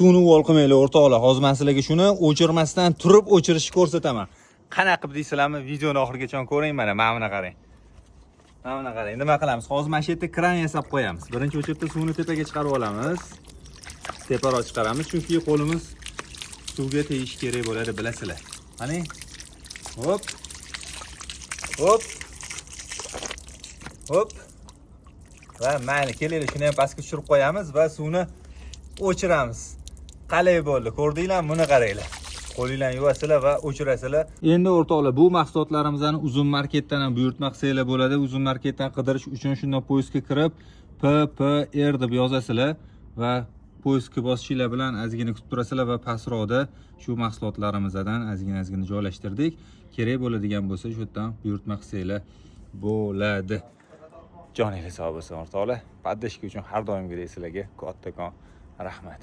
Suvni volqimanglar o'rtoqlar. Hozir men sizlarga shuni o'chirmasdan turib o'chirishni ko'rsataman. Qanaqa qilib deysizlarmi? Videoni oxirigacha ko'ring mana. Mana buni qarang. Mana buni qarang. Nima qilamiz? Hozir mana shu yerda kran yasab qo'yamiz. Birinchi o'chirda suvni tepaga chiqarib olamiz. Teparoq chiqaramiz chunki qo'limiz suvga tegish kerak bo'ladi, bilasizlar. Qani? Hop. Hop. Hop. Va mayli, kelinglar, shuni ham pastga tushirib qo'yamiz va suvni o'chiramiz. Qalay bo'ldi, ko'rdinglarmi? Buni qaranglar. Qo'linglarni yuvasizlar va o'chirasizlar. Endi o'rtoqlar, bu mahsulotlarimizni uzun marketdan ham buyurtma qilsanglar bo'ladi. Uzun marketdan qidirish uchun shunday poyezdga kirib PPR deb yozasizlar va poyezdga bosishinglar bilan ozgina kutib turasizlar va pastroqda shu mahsulotlarimizdan ozgina joylashtirdik. Kerak bo'ladigan bo'lsa, shu yerdan buyurtma qilsanglar bo'ladi. Joningiz sog' bo'lsin o'rtoqlar. Podдержка uchun har doimgidek sizlarga kattakon rahmat.